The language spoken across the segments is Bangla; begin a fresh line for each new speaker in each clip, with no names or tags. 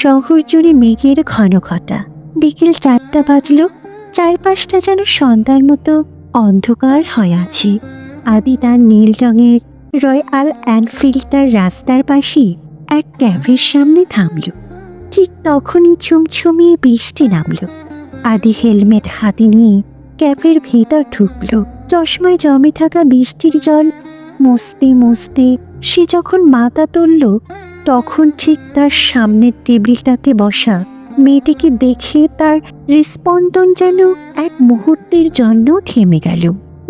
শহর জুড়ে মেঘের ঘন ঘটা। বিকেল 4টা বাজলো, চারপাশটা যেন সন্ধ্যার মতো অন্ধকার হয়ে আছে। আদি তার নীল রঙের রয়্যাল এনফিল্ড তার রাস্তার পাশেই এক ক্যাফের সামনে থামল। ঠিক তখনই ঝুমঝুমিয়ে বৃষ্টি নামলো। আদি হেলমেট হাতে নিয়ে ক্যাফের ভেতর ঢুকলো। চশমায় জমে থাকা বৃষ্টির জল মুছতে মুছতে সে যখন মাথা তুলল, তখন ঠিক তার সামনের টেবিলটাতে বসা মেয়েটিকে দেখে তার হৃৎস্পন্দন যেন এক মুহূর্তের জন্য থেমে গেল।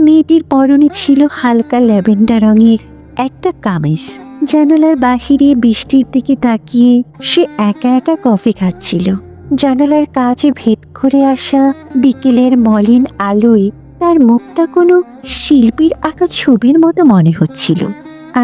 মেয়েটির পরনে ছিল হালকা ল্যাভেন্ডার রঙের একটা কামিজ। জানালার বাহিরে বৃষ্টির দিকে তাকিয়ে সে একা একা কফি খাচ্ছিল। জানালার কাছে ভেদ করে আসা বিকেলের মলিন আলোয় তার মুখটা কোনো শিল্পীর আঁকা ছবির মতো মনে হচ্ছিল।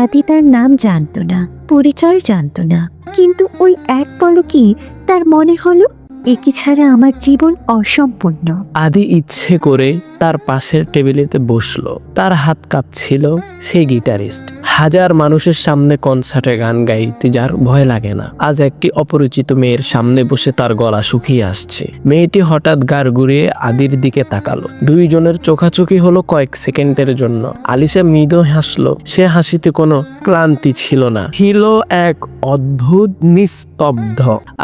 আদি তার নাম জানত না, পরিচয় জানত না, কিন্তু ওই এক পলকে তার মনে হলো একে ছাড়া আমার জীবন অসম্পূর্ণ।
আদি ইচ্ছে করে তার পাশের টেবিলেতে বসলো। তার হাত কাঁপছিল। সে গিটারিস্ট, হাজার মানুষের সামনে কনসার্টে গান গাইতে যার ভয় লাগে না, আজ একটি অপরিচিত মেয়ের সামনে বসে তার গলা শুকিয়ে আসছে। মেয়েটি হঠাৎ গাড় ঘুরিয়ে আদির দিকে তাকালো। দুইজনের চোখাচোখি হলো কয়েক সেকেন্ডের জন্য। আলিশা মৃদু হাসলো। সে হাসিতে কোনো ক্লান্তি ছিল না, ছিল এক অদ্ভুত নিস্তব্ধ।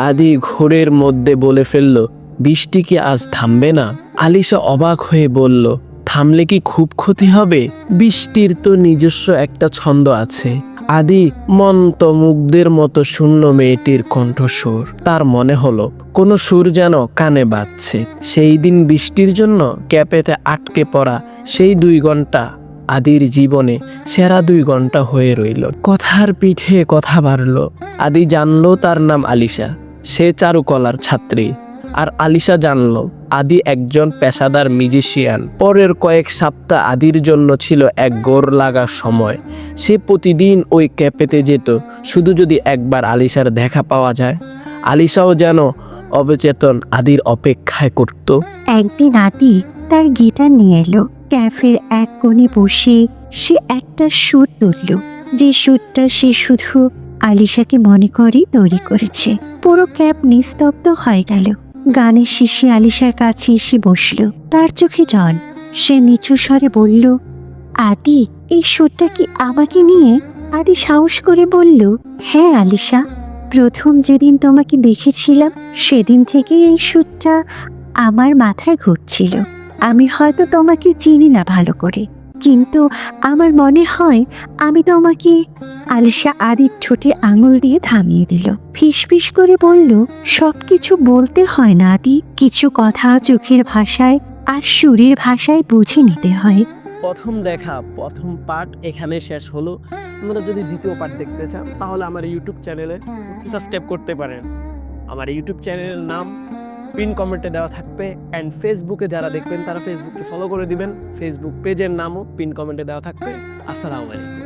আদি ঘোরের মধ্যে বলে ফেলল, বৃষ্টি কি আজ থামবে না? আলিশা অবাক হয়ে বলল, থামলে কি খুব ক্ষতি হবে? বৃষ্টির তো নিজস্ব একটা ছন্দ আছে। আদি মন্ত্রমুগ্ধের মতো শূন্য মেয়েটির কণ্ঠস্বর। তার মনে হলো কোনো সুর যেন কানে বাজছে। সেই দিন বৃষ্টির জন্য ক্যাফেতে আটকে পড়া সেই 2 ঘন্টা আদির জীবনে সেরা 2 ঘন্টা হয়ে রইল। কথার পিঠে কথা বাড়ল। আদি জানলো তার নাম আলিশা। সে চারুকলার ছাত্রী। আর আলিশা জানলো আদি একজন পেশাদার মিউজিশিয়ান। পরের কয়েক সপ্তাহ আদির জন্য ছিল এক গোর লাগা সময়। সে প্রতিদিন ওই ক্যাফেতে যেত, শুধু যদি একবার আলিশার দেখা পাওয়া যায়। আলিশাও যেন অবচেতন আদির অপেক্ষায় করত।
একদিন আদি তার গিটার নিয়ে এলো। ক্যাফের এক কোণে বসে সে একটা সুর তুলল, যে সুরটা সে শুধু আলিশাকে মনে করে তৈরি করেছে। পুরো ক্যাফ নিস্তব্ধ হয়ে গেল। গানের শেষে আলিশার কাছে এসে বসল। তার চোখে জল। সে নিচু স্বরে বলল, আদি, এই সুরটা কি আমাকে নিয়ে? আদি সাহস করে বলল, হ্যাঁ আলিশা, প্রথম যেদিন তোমাকে দেখেছিলাম সেদিন থেকে এই সুরটা আমার মাথায় ঘুরছিল। আমি হয়তো তোমাকে চিনি না ভালো করে, কিন্তু আমার মনে হয় আমি তোমাকে। আলিশা আদির ঠোঁটে আঙুল দিয়ে থামিয়ে দিল। ফিসফিস করে বলল, সবকিছু বলতে হয় না আদি, কিছু কথা চোখের ভাষায় আর সুরের ভাষায় বুঝে নিতে হয়।
প্রথম দেখা প্রথম পার্ট এখানে শেষ হলো। আপনারা যদি দ্বিতীয় পার্ট দেখতে চান তাহলে আমার ইউটিউব চ্যানেলে সাবস্ক্রাইব করতে পারেন। আমার ইউটিউব চ্যানেলের নাম পিন কমেন্টে দেওয়া থাকবে। অ্যান্ড ফেসবুকে যারা দেখবেন তারা ফেসবুককে ফলো করে দিবেন। ফেসবুক পেজের নামও পিন কমেন্টে দেওয়া থাকবে। আসসালামু আলাইকুম।